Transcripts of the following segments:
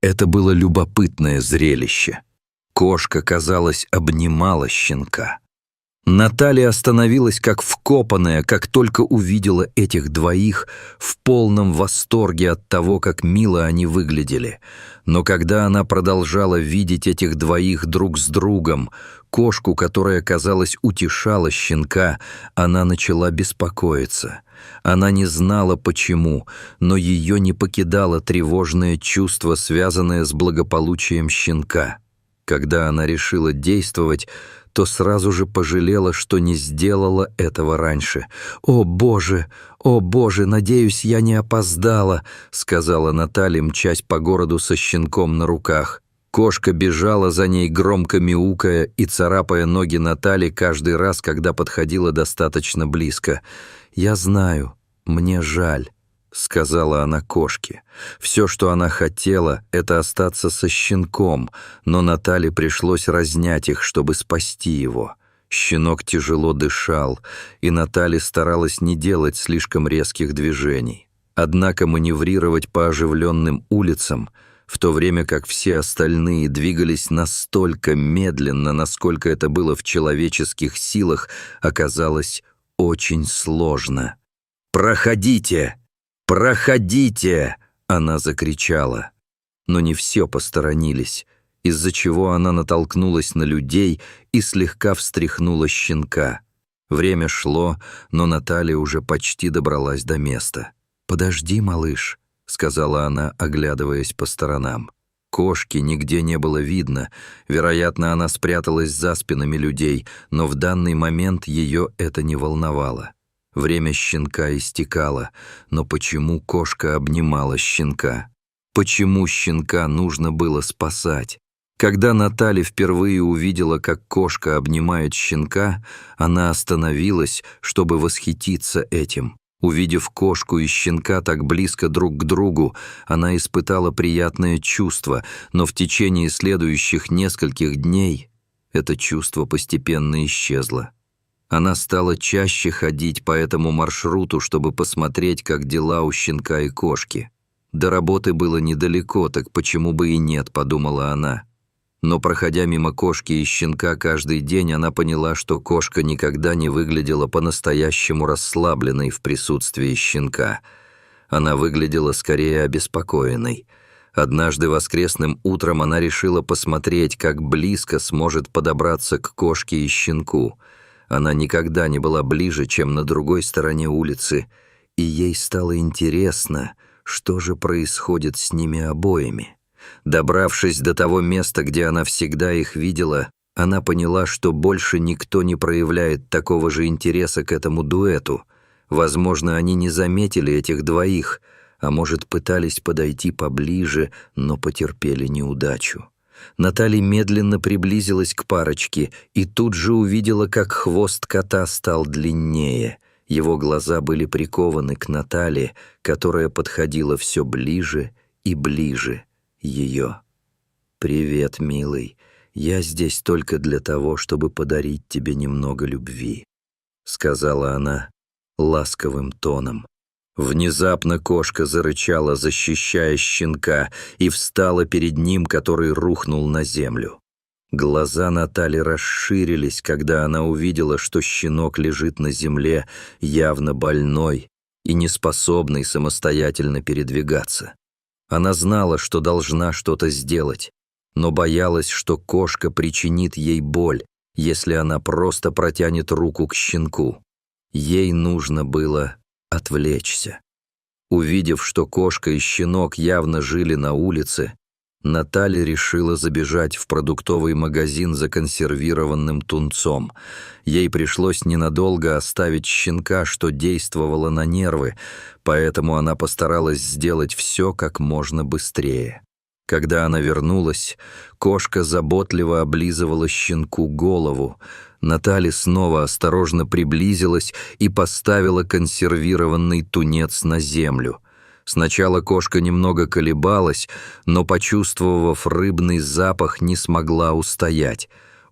Это было любопытное зрелище. Кошка, казалось, обнимала щенка. Наталья остановилась как вкопанная, как только увидела этих двоих, в полном восторге от того, как мило они выглядели. Но когда она продолжала видеть этих двоих друг с другом, кошку, которая, казалось, утешала щенка, она начала беспокоиться. Она не знала, почему, но ее не покидало тревожное чувство, связанное с благополучием щенка. Когда она решила действовать, то сразу же пожалела, что не сделала этого раньше. О, Боже, надеюсь, я не опоздала», — сказала Наталья, мчась по городу со щенком на руках. Кошка бежала за ней, громко мяукая и царапая ноги Натальи каждый раз, когда подходила достаточно близко. «Я знаю, мне жаль», — сказала она кошке. Все, что она хотела, это остаться со щенком, но Наталье пришлось разнять их, чтобы спасти его. Щенок тяжело дышал, и Наталья старалась не делать слишком резких движений. Однако маневрировать по оживленным улицам, в то время как все остальные двигались настолько медленно, насколько это было в человеческих силах, оказалось очень сложно. «Проходите! «Проходите!» — она закричала. Но не все посторонились, из-за чего она натолкнулась на людей и слегка встряхнула щенка. Время шло, но Наталья уже почти добралась до места. «Подожди, малыш», — сказала она, оглядываясь по сторонам. Кошки нигде не было видно, вероятно, она спряталась за спинами людей, но в данный момент ее это не волновало. Время щенка истекало, но почему кошка обнимала щенка? Почему щенка нужно было спасать? Когда Наталья впервые увидела, как кошка обнимает щенка, она остановилась, чтобы восхититься этим. Увидев кошку и щенка так близко друг к другу, она испытала приятное чувство, но в течение следующих нескольких дней это чувство постепенно исчезло. Она стала чаще ходить по этому маршруту, чтобы посмотреть, как дела у щенка и кошки. До работы было недалеко, так почему бы и нет, подумала она. Но проходя мимо кошки и щенка каждый день, она поняла, что кошка никогда не выглядела по-настоящему расслабленной в присутствии щенка. Она выглядела скорее обеспокоенной. Однажды воскресным утром она решила посмотреть, как близко сможет подобраться к кошке и щенку. Она никогда не была ближе, чем на другой стороне улицы, и ей стало интересно, что же происходит с ними обоими. Добравшись до того места, где она всегда их видела, она поняла, что больше никто не проявляет такого же интереса к этому дуэту. Возможно, они не заметили этих двоих, а может, пытались подойти поближе, но потерпели неудачу. Наталья медленно приблизилась к парочке и тут же увидела, как хвост кота стал длиннее. Его глаза были прикованы к Наталье, которая подходила все ближе и ближе ее. «Привет, милый. Я здесь только для того, чтобы подарить тебе немного любви», — сказала она ласковым тоном. Внезапно кошка зарычала, защищая щенка, и встала перед ним, который рухнул на землю. Глаза Натальи расширились, когда она увидела, что щенок лежит на земле, явно больной и неспособный самостоятельно передвигаться. Она знала, что должна что-то сделать, но боялась, что кошка причинит ей боль, если она просто протянет руку к щенку. Ей нужно было отвлечься. Увидев, что кошка и щенок явно жили на улице, Наталья решила забежать в продуктовый магазин за консервированным тунцом. Ей пришлось ненадолго оставить щенка, что действовало на нервы, поэтому она постаралась сделать все как можно быстрее. Когда она вернулась, кошка заботливо облизывала щенку голову. Наталья снова осторожно приблизилась и поставила консервированный тунец на землю. Сначала кошка немного колебалась, но, почувствовав рыбный запах, не смогла устоять.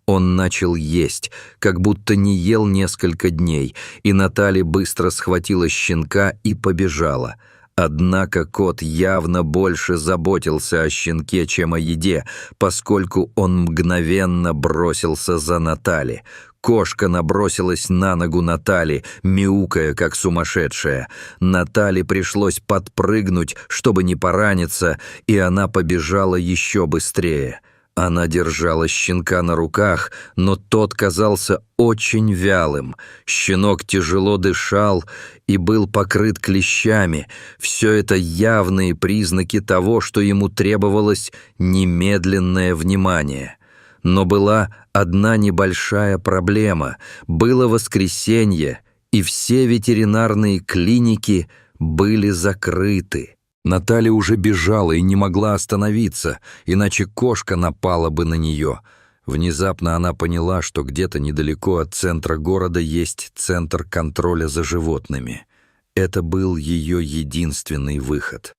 Он начал есть, как будто не ел несколько дней, и Наталья быстро схватила щенка и побежала. Однако кот явно больше заботился о щенке, чем о еде, поскольку он мгновенно бросился за Натали. Кошка набросилась на ногу Натали, мяукая, как сумасшедшая. Натали пришлось подпрыгнуть, чтобы не пораниться, и она побежала еще быстрее. Она держала щенка на руках, но тот казался очень вялым. Щенок тяжело дышал и был покрыт клещами. Все это явные признаки того, что ему требовалось немедленное внимание. Но была одна небольшая проблема. Было воскресенье, и все ветеринарные клиники были закрыты. Наталья уже бежала и не могла остановиться, иначе кошка напала бы на нее. Внезапно она поняла, что где-то недалеко от центра города есть центр контроля за животными. Это был ее единственный выход.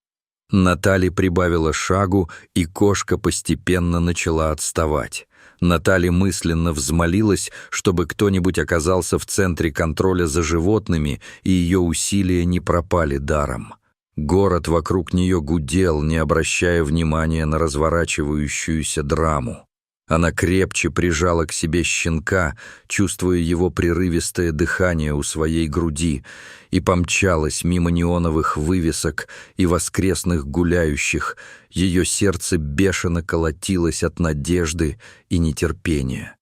Наталья прибавила шагу, и кошка постепенно начала отставать. Наталья мысленно взмолилась, чтобы кто-нибудь оказался в центре контроля за животными, и ее усилия не пропали даром. Город вокруг нее гудел, не обращая внимания на разворачивающуюся драму. Она крепче прижала к себе щенка, чувствуя его прерывистое дыхание у своей груди, и помчалась мимо неоновых вывесок и воскресных гуляющих. Ее сердце бешено колотилось от надежды и нетерпения.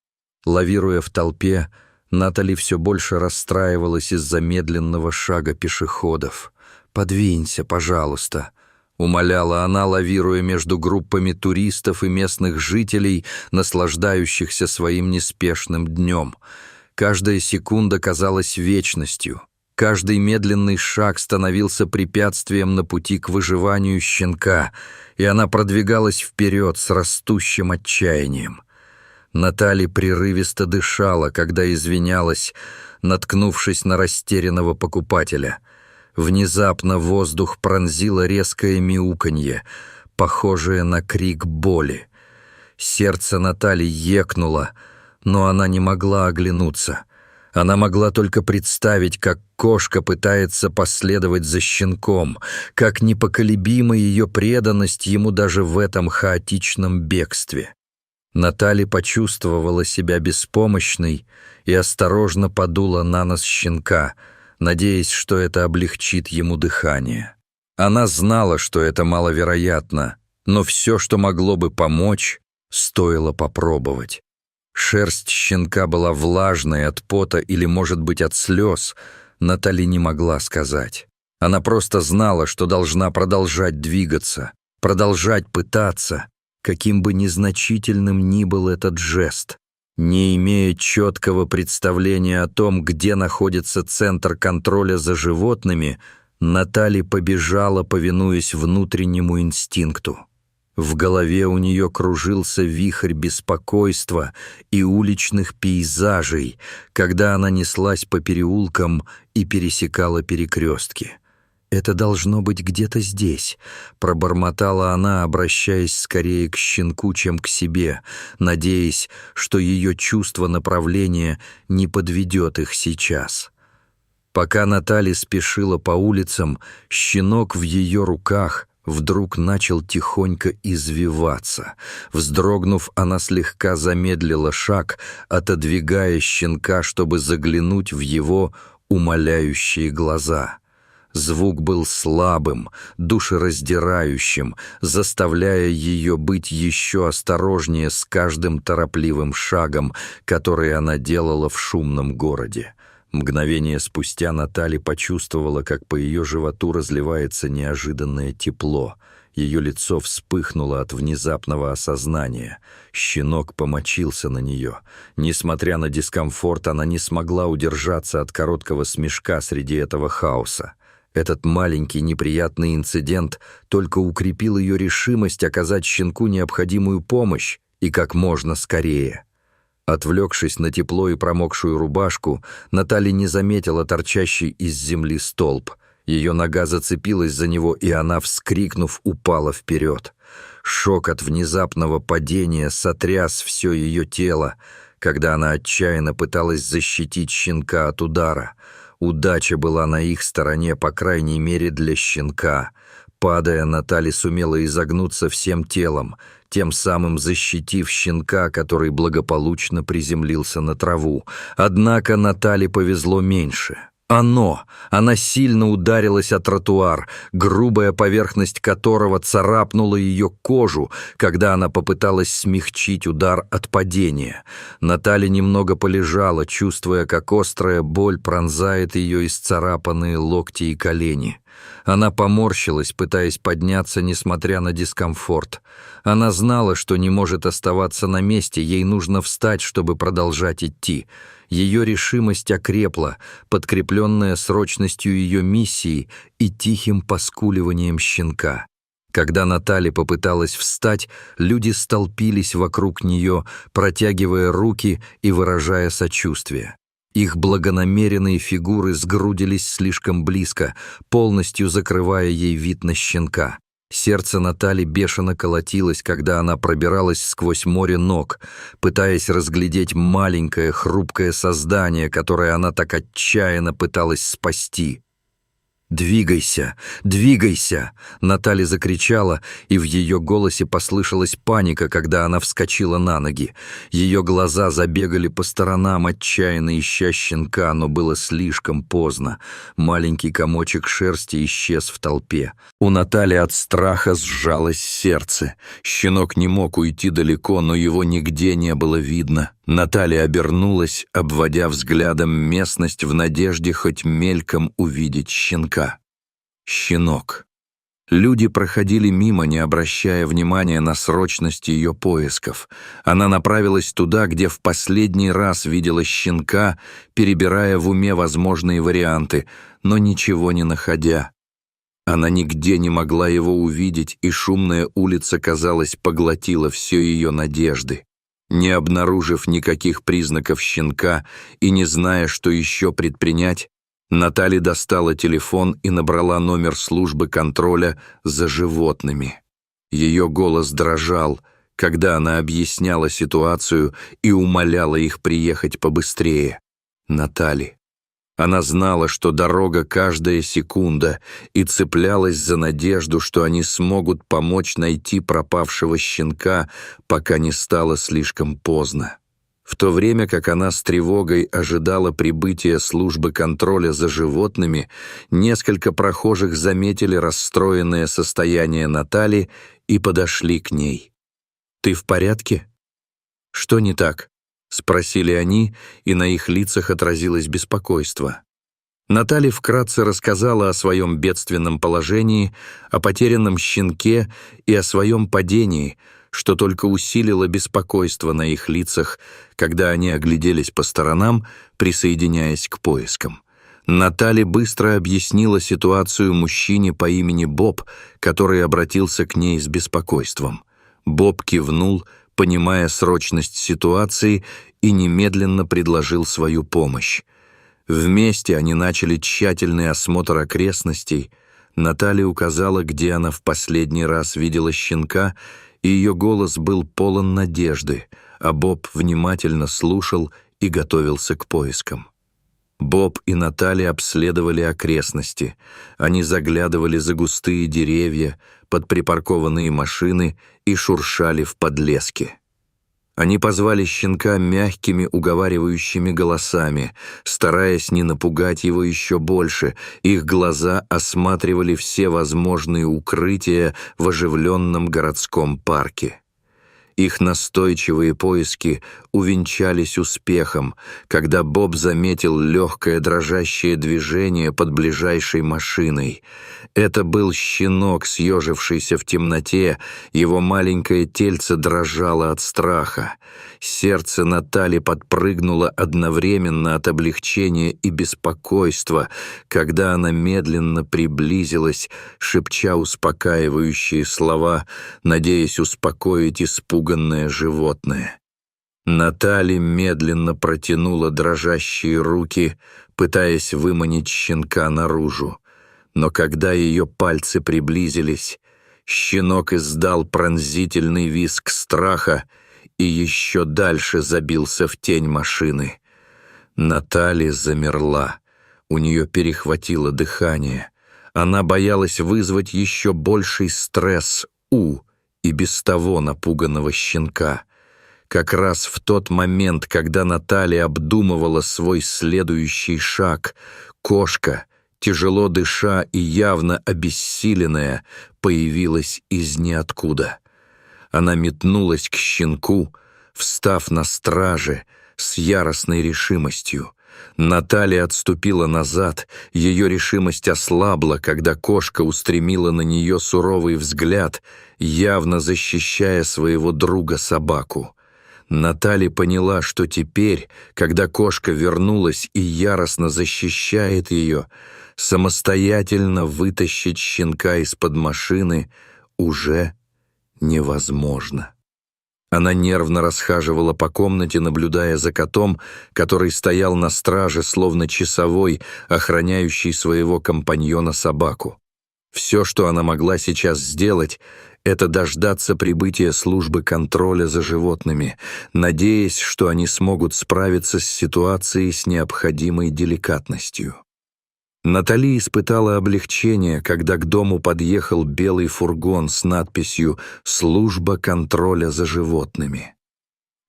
Лавируя в толпе, Натали все больше расстраивалась из-за медленного шага пешеходов. «Подвинься, пожалуйста», — умоляла она, лавируя между группами туристов и местных жителей, наслаждающихся своим неспешным днем. Каждая секунда казалась вечностью. Каждый медленный шаг становился препятствием на пути к выживанию щенка, и она продвигалась вперед с растущим отчаянием. Наталья прерывисто дышала, когда извинялась, наткнувшись на растерянного покупателя. Внезапно воздух пронзило резкое мяуканье, похожее на крик боли. Сердце Натальи екнуло, но она не могла оглянуться. Она могла только представить, как кошка пытается последовать за щенком, как непоколебима ее преданность ему даже в этом хаотичном бегстве. Наталья почувствовала себя беспомощной и осторожно подула на нос щенка, надеясь, что это облегчит ему дыхание. Она знала, что это маловероятно, но все, что могло бы помочь, стоило попробовать. Шерсть щенка была влажной от пота или, может быть, от слез, Наталья не могла сказать. Она просто знала, что должна продолжать двигаться, продолжать пытаться, каким бы незначительным ни был этот жест. Не имея четкого представления о том, где находится центр контроля за животными, Наталья побежала, повинуясь внутреннему инстинкту. В голове у нее кружился вихрь беспокойства и уличных пейзажей, когда она неслась по переулкам и пересекала перекрестки. «Это должно быть где-то здесь», — пробормотала она, обращаясь скорее к щенку, чем к себе, надеясь, что ее чувство направления не подведет их сейчас. Пока Наталья спешила по улицам, щенок в ее руках вдруг начал тихонько извиваться. Вздрогнув, она слегка замедлила шаг, отодвигая щенка, чтобы заглянуть в его умоляющие глаза. Звук был слабым, душераздирающим, заставляя ее быть еще осторожнее с каждым торопливым шагом, который она делала в шумном городе. Мгновение спустя Наталья почувствовала, как по ее животу разливается неожиданное тепло. Ее лицо вспыхнуло от внезапного осознания. Щенок помочился на нее. Несмотря на дискомфорт, она не смогла удержаться от короткого смешка среди этого хаоса. Этот маленький неприятный инцидент только укрепил ее решимость оказать щенку необходимую помощь и как можно скорее. Отвлекшись на тепло и промокшую рубашку, Наталья не заметила торчащий из земли столб. Ее нога зацепилась за него, и она, вскрикнув, упала вперед. Шок от внезапного падения сотряс все ее тело, когда она отчаянно пыталась защитить щенка от удара. Удача была на их стороне, по крайней мере, для щенка. Падая, Натали сумела изогнуться всем телом, тем самым защитив щенка, который благополучно приземлился на траву. Однако Натали повезло меньше. Она сильно ударилась о тротуар, грубая поверхность которого царапнула ее кожу, когда она попыталась смягчить удар от падения. Натали немного полежала, чувствуя, как острая боль пронзает ее исцарапанные локти и колени. Она поморщилась, пытаясь подняться, несмотря на дискомфорт. Она знала, что не может оставаться на месте, ей нужно встать, чтобы продолжать идти. Ее решимость окрепла, подкрепленная срочностью ее миссии и тихим поскуливанием щенка. Когда Натали попыталась встать, люди столпились вокруг нее, протягивая руки и выражая сочувствие. Их благонамеренные фигуры сгрудились слишком близко, полностью закрывая ей вид на щенка. Сердце Натали бешено колотилось, когда она пробиралась сквозь море ног, пытаясь разглядеть маленькое, хрупкое создание, которое она так отчаянно пыталась спасти. «Двигайся! Двигайся!» Натали закричала, и в ее голосе послышалась паника, когда она вскочила на ноги. Ее глаза забегали по сторонам, отчаянно ища щенка, но было слишком поздно. Маленький комочек шерсти исчез в толпе. У Натали от страха сжалось сердце. Щенок не мог уйти далеко, но его нигде не было видно. Натали обернулась, обводя взглядом местность в надежде хоть мельком увидеть щенка. Щенок. Люди проходили мимо, не обращая внимания на срочность ее поисков. Она направилась туда, где в последний раз видела щенка, перебирая в уме возможные варианты, но ничего не находя. Она нигде не могла его увидеть, и шумная улица, казалось, поглотила все ее надежды. Не обнаружив никаких признаков щенка и не зная, что еще предпринять, Натали достала телефон и набрала номер службы контроля за животными. Ее голос дрожал, когда она объясняла ситуацию и умоляла их приехать побыстрее. Натали. Она знала, что дорога каждая секунда, и цеплялась за надежду, что они смогут помочь найти пропавшего щенка, пока не стало слишком поздно. В то время как она с тревогой ожидала прибытия службы контроля за животными, несколько прохожих заметили расстроенное состояние Натали и подошли к ней. «Ты в порядке? Что не так?» — спросили они, и на их лицах отразилось беспокойство. Натали вкратце рассказала о своем бедственном положении, о потерянном щенке и о своем падении, что только усилило беспокойство на их лицах, когда они огляделись по сторонам, присоединяясь к поискам. Натали быстро объяснила ситуацию мужчине по имени Боб, который обратился к ней с беспокойством. Боб кивнул, понимая срочность ситуации, и немедленно предложил свою помощь. Вместе они начали тщательный осмотр окрестностей. Натали указала, где она в последний раз видела щенка, и ее голос был полон надежды, а Боб внимательно слушал и готовился к поискам. Боб и Натали обследовали окрестности. Они заглядывали за густые деревья, под припаркованные машины и шуршали в подлеске. Они позвали щенка мягкими, уговаривающими голосами, стараясь не напугать его еще больше. Их глаза осматривали все возможные укрытия в оживленном городском парке. Их настойчивые поиски увенчались успехом, когда Боб заметил легкое дрожащее движение под ближайшей машиной. Это был щенок, съежившийся в темноте, его маленькое тельце дрожало от страха. Сердце Натали подпрыгнуло одновременно от облегчения и беспокойства, когда она медленно приблизилась, шепча успокаивающие слова, надеясь успокоить испуганное животное. Натали медленно протянула дрожащие руки, пытаясь выманить щенка наружу. Но когда ее пальцы приблизились, щенок издал пронзительный визг страха и еще дальше забился в тень машины. Натали замерла, У нее перехватило дыхание. Она боялась вызвать еще больший стресс у и без того напуганного щенка. Как раз в тот момент, когда Наталья обдумывала свой следующий шаг, кошка, тяжело дыша и явно обессиленная, появилась из ниоткуда. Она метнулась к щенку, встав на страже с яростной решимостью. Наталья отступила назад, ее решимость ослабла, когда кошка устремила на нее суровый взгляд, явно защищая своего друга-собаку. Наталья поняла, что теперь, когда кошка вернулась и яростно защищает ее, самостоятельно вытащить щенка из-под машины уже невозможно. Она нервно расхаживала по комнате, наблюдая за котом, который стоял на страже, словно часовой, охраняющий своего компаньона-собаку. Все, что она могла сейчас сделать, это дождаться прибытия службы контроля за животными, надеясь, что они смогут справиться с ситуацией с необходимой деликатностью. Натали испытала облегчение, когда к дому подъехал белый фургон с надписью «Служба контроля за животными».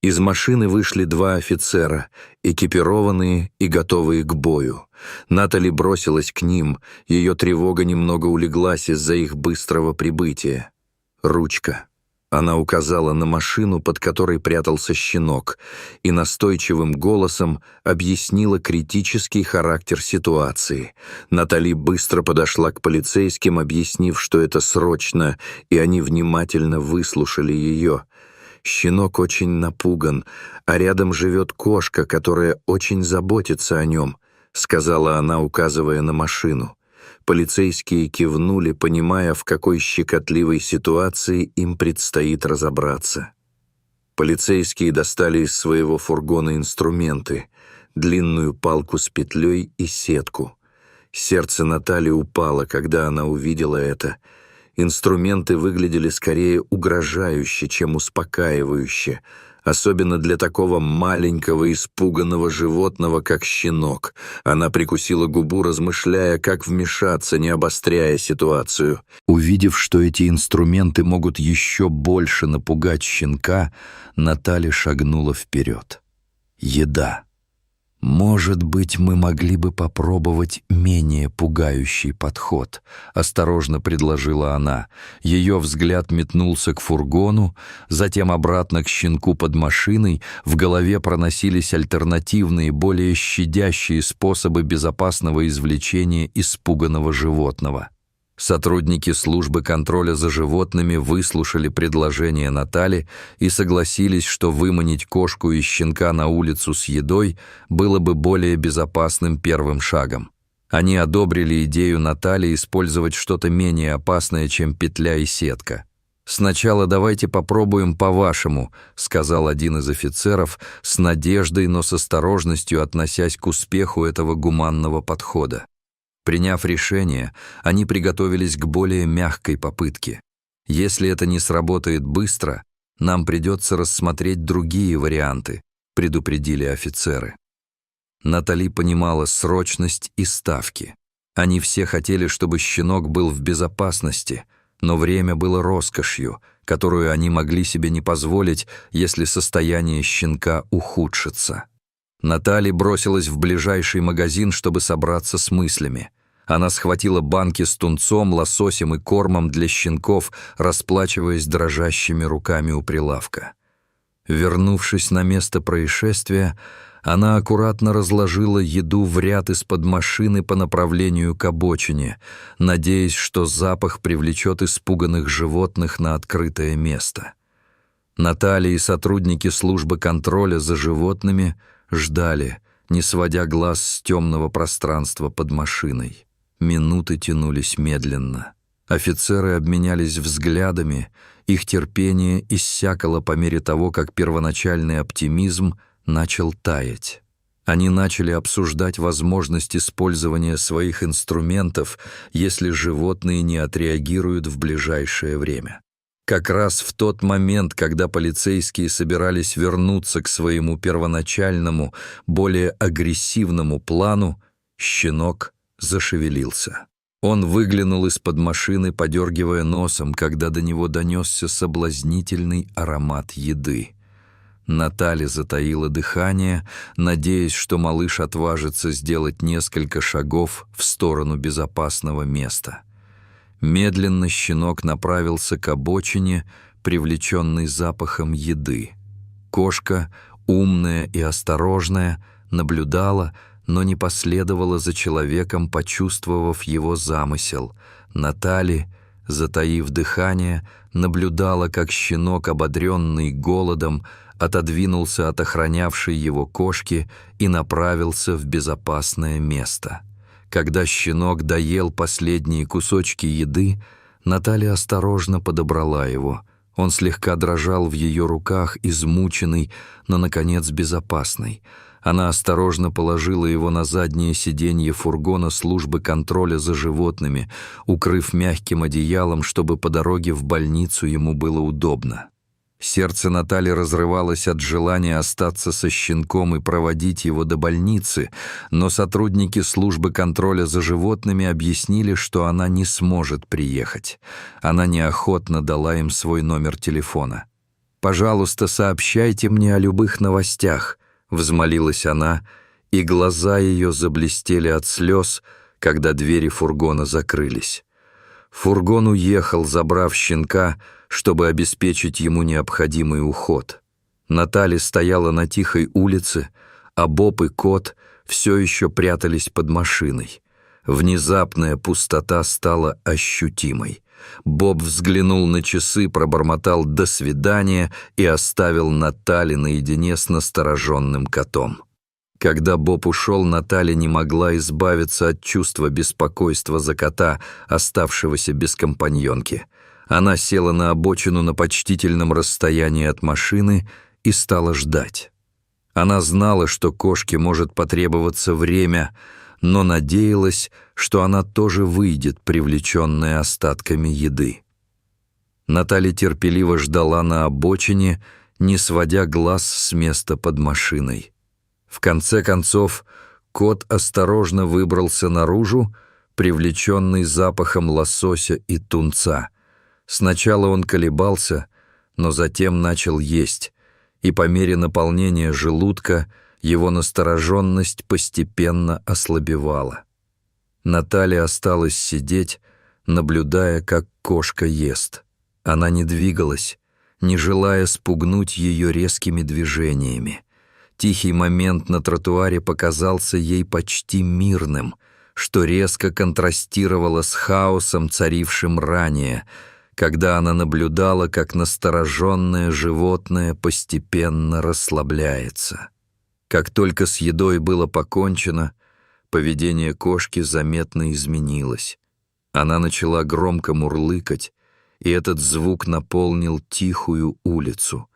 Из машины вышли два офицера, экипированные и готовые к бою. Натали бросилась к ним, ее тревога немного улеглась из-за их быстрого прибытия. «Ручка». Она указала на машину, под которой прятался щенок, и настойчивым голосом объяснила критический характер ситуации. Натали быстро подошла к полицейским, объяснив, что это срочно, и они внимательно выслушали ее. Щенок очень напуган, а рядом живет кошка, которая очень заботится о нем, сказала она, указывая на машину. Полицейские кивнули, понимая, в какой щекотливой ситуации им предстоит разобраться. Полицейские достали из своего фургона инструменты, длинную палку с петлей и сетку. Сердце Натальи упало, когда она увидела это. Инструменты выглядели скорее угрожающе, чем успокаивающе, особенно для такого маленького испуганного животного, как щенок. Она прикусила губу, размышляя, как вмешаться, не обостряя ситуацию. Увидев, что эти инструменты могут еще больше напугать щенка, Наталья шагнула вперед. Еда. «Может быть, мы могли бы попробовать менее пугающий подход», — осторожно предложила она. Ее взгляд метнулся к фургону, затем обратно к щенку под машиной. В голове проносились альтернативные, более щадящие способы безопасного извлечения испуганного животного. Сотрудники службы контроля за животными выслушали предложение Натали и согласились, что выманить кошку и щенка на улицу с едой было бы более безопасным первым шагом. Они одобрили идею Натали использовать что-то менее опасное, чем петля и сетка. «Сначала давайте попробуем по-вашему», — сказал один из офицеров, с надеждой, но с осторожностью относясь к успеху этого гуманного подхода. Приняв решение, они приготовились к более мягкой попытке. Если это не сработает быстро, нам придется рассмотреть другие варианты, предупредили офицеры. Натали понимала срочность и ставки. Они все хотели, чтобы щенок был в безопасности, но время было роскошью, которую они могли себе не позволить, если состояние щенка ухудшится. Наталья бросилась в ближайший магазин, чтобы собраться с мыслями. Она схватила банки с тунцом, лососем и кормом для щенков, расплачиваясь дрожащими руками у прилавка. Вернувшись на место происшествия, она аккуратно разложила еду в ряд из-под машины по направлению к обочине, надеясь, что запах привлечет испуганных животных на открытое место. Наталья и сотрудники службы контроля за животными ждали, не сводя глаз с темного пространства под машиной. Минуты тянулись медленно. Офицеры обменялись взглядами, их терпение иссякало по мере того, как первоначальный оптимизм начал таять. Они начали обсуждать возможность использования своих инструментов, если животные не отреагируют в ближайшее время. Как раз в тот момент, когда полицейские собирались вернуться к своему первоначальному, более агрессивному плану, Щенок зашевелился. Он выглянул из-под машины, подергивая носом, когда до него донесся соблазнительный аромат еды. Натали затаила дыхание, надеясь, что малыш отважится сделать несколько шагов в сторону безопасного места. Медленно щенок направился к обочине, привлеченный запахом еды. Кошка, умная и осторожная, наблюдала, но не последовала за человеком, почувствовав его замысел. Натали, затаив дыхание, наблюдала, как щенок, ободренный голодом, отодвинулся от охранявшей его кошки и направился в безопасное место. Когда щенок доел последние кусочки еды, Наталья осторожно подобрала его. Он слегка дрожал в ее руках, измученный, но, наконец, безопасный. Она осторожно положила его на заднее сиденье фургона службы контроля за животными, укрыв мягким одеялом, чтобы по дороге в больницу ему было удобно. Сердце Натальи разрывалось от желания остаться со щенком и проводить его до больницы, но сотрудники службы контроля за животными объяснили, что она не сможет приехать. Она неохотно дала им свой номер телефона. «Пожалуйста, сообщайте мне о любых новостях», — взмолилась она, и глаза ее заблестели от слез, когда двери фургона закрылись. Фургон уехал, забрав щенка, чтобы обеспечить ему необходимый уход. Натали стояла на тихой улице, а Боб и кот все еще прятались под машиной. Внезапная пустота стала ощутимой. Боб взглянул на часы, пробормотал «до свидания» и оставил Натали наедине с настороженным котом. Когда Боб ушел, Наталья не могла избавиться от чувства беспокойства за кота, оставшегося без компаньонки. Она села на обочину на почтительном расстоянии от машины и стала ждать. Она знала, что кошке может потребоваться время, но надеялась, что она тоже выйдет, привлеченная остатками еды. Наталья терпеливо ждала на обочине, не сводя глаз с места под машиной. В конце концов, кот осторожно выбрался наружу, привлеченный запахом лосося и тунца. Сначала он колебался, но затем начал есть, и по мере наполнения желудка его настороженность постепенно ослабевала. Наталья осталась сидеть, наблюдая, как кошка ест. Она не двигалась, не желая спугнуть ее резкими движениями. Тихий момент на тротуаре показался ей почти мирным, что резко контрастировало с хаосом, царившим ранее, когда она наблюдала, как настороженное животное постепенно расслабляется. Как только с едой было покончено, поведение кошки заметно изменилось. Она начала громко мурлыкать, и этот звук наполнил тихую улицу.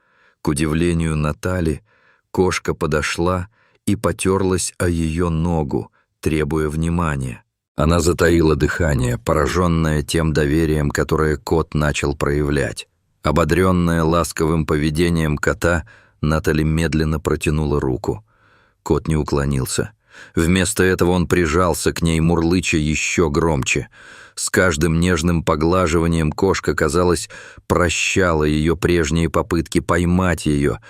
К удивлению Натали, кошка подошла и потерлась о ее ногу, требуя внимания. Она затаила дыхание, пораженная тем доверием, которое кот начал проявлять. Ободренная ласковым поведением кота, Натали медленно протянула руку. Кот не уклонился. Вместо этого он прижался к ней, мурлыча еще громче. С каждым нежным поглаживанием кошка, казалось, прощала ее прежние попытки поймать ее,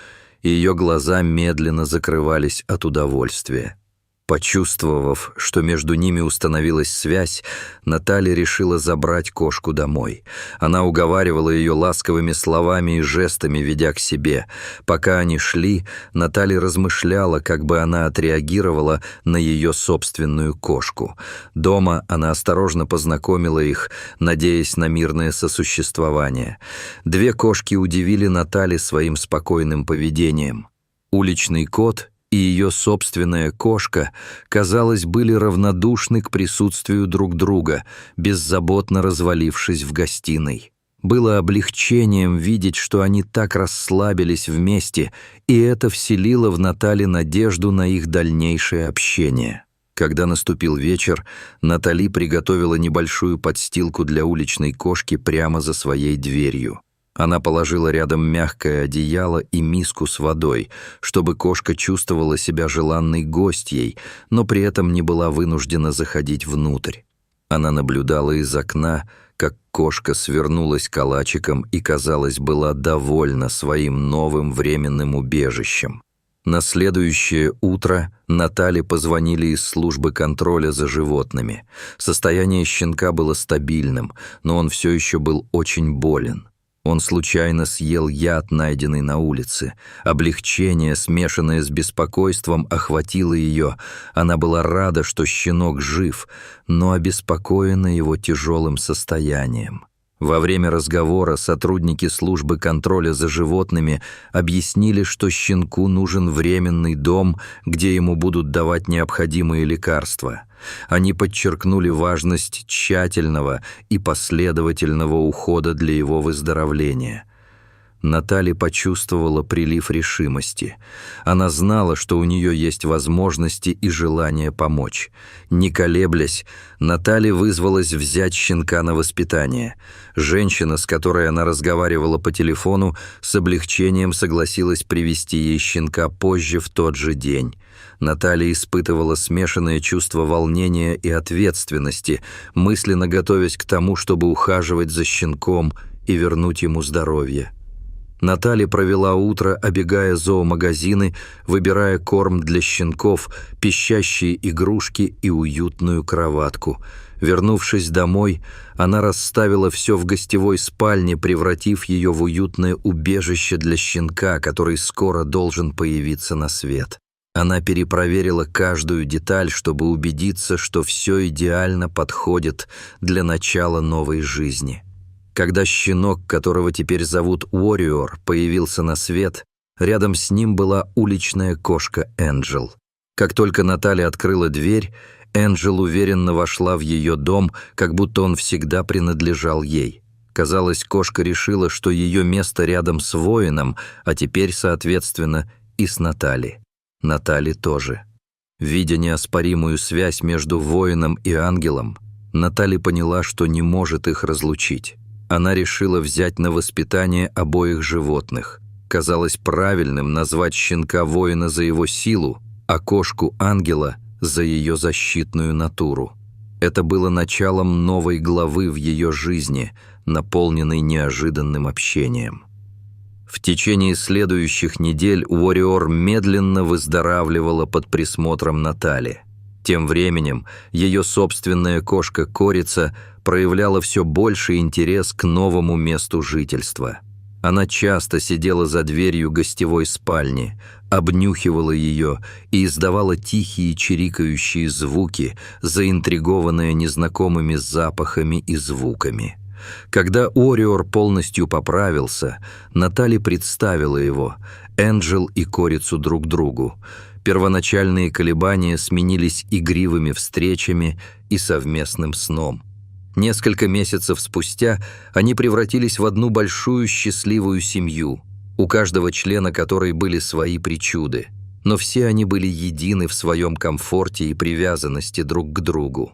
и ее глаза медленно закрывались от удовольствия. Почувствовав, что между ними установилась связь, Наталья решила забрать кошку домой. Она уговаривала ее ласковыми словами и жестами, ведя к себе. Пока они шли, Наталья размышляла, как бы она отреагировала на ее собственную кошку. Дома она осторожно познакомила их, надеясь на мирное сосуществование. Две кошки удивили Наталью своим спокойным поведением. Уличный кот и ее собственная кошка, казалось, были равнодушны к присутствию друг друга, беззаботно развалившись в гостиной. Было облегчением видеть, что они так расслабились вместе, и это вселило в Натали надежду на их дальнейшее общение. Когда наступил вечер, Натали приготовила небольшую подстилку для уличной кошки прямо за своей дверью. Она положила рядом мягкое одеяло и миску с водой, чтобы кошка чувствовала себя желанной гостьей, но при этом не была вынуждена заходить внутрь. Она наблюдала из окна, как кошка свернулась калачиком и, казалось, была довольна своим новым временным убежищем. На следующее утро Наталье позвонили из службы контроля за животными. Состояние щенка было стабильным, но он все еще был очень болен. Он случайно съел яд, найденный на улице. Облегчение, смешанное с беспокойством, охватило ее. Она была рада, что щенок жив, но обеспокоена его тяжелым состоянием. Во время разговора сотрудники службы контроля за животными объяснили, что щенку нужен временный дом, где ему будут давать необходимые лекарства. Они подчеркнули важность тщательного и последовательного ухода для его выздоровления. Наталья почувствовала прилив решимости. Она знала, что у нее есть возможности и желание помочь. Не колеблясь, Наталья вызвалась взять щенка на воспитание. Женщина, с которой она разговаривала по телефону, с облегчением согласилась привезти ей щенка позже в тот же день. Наталья испытывала смешанное чувство волнения и ответственности, мысленно готовясь к тому, чтобы ухаживать за щенком и вернуть ему здоровье. Наталья провела утро, обегая зоомагазины, выбирая корм для щенков, пищащие игрушки и уютную кроватку. Вернувшись домой, она расставила все в гостевой спальне, превратив ее в уютное убежище для щенка, который скоро должен появиться на свет. Она перепроверила каждую деталь, чтобы убедиться, что все идеально подходит для начала новой жизни. Когда щенок, которого теперь зовут Warrior, появился на свет, рядом с ним была уличная кошка Энджел. Как только Наталья открыла дверь, Энджел уверенно вошла в ее дом, как будто он всегда принадлежал ей. Казалось, кошка решила, что ее место рядом с воином, а теперь, соответственно, и с Натальей. Наталья тоже. Видя неоспоримую связь между воином и ангелом, Наталья поняла, что не может их разлучить. Она решила взять на воспитание обоих животных. Казалось правильным назвать щенка воина за его силу, а кошку ангела за ее защитную натуру. Это было началом новой главы в ее жизни, наполненной неожиданным общением. В течение следующих недель Warrior медленно выздоравливала под присмотром Натальи. Тем временем ее собственная кошка-корица проявляла все больший интерес к новому месту жительства. Она часто сидела за дверью гостевой спальни, обнюхивала ее и издавала тихие чирикающие звуки, заинтригованная незнакомыми запахами и звуками. Когда Warrior полностью поправился, Наталья представила его, Энджел и корицу друг другу. Первоначальные колебания сменились игривыми встречами и совместным сном. Несколько месяцев спустя они превратились в одну большую счастливую семью, у каждого члена которой были свои причуды, но все они были едины в своем комфорте и привязанности друг к другу.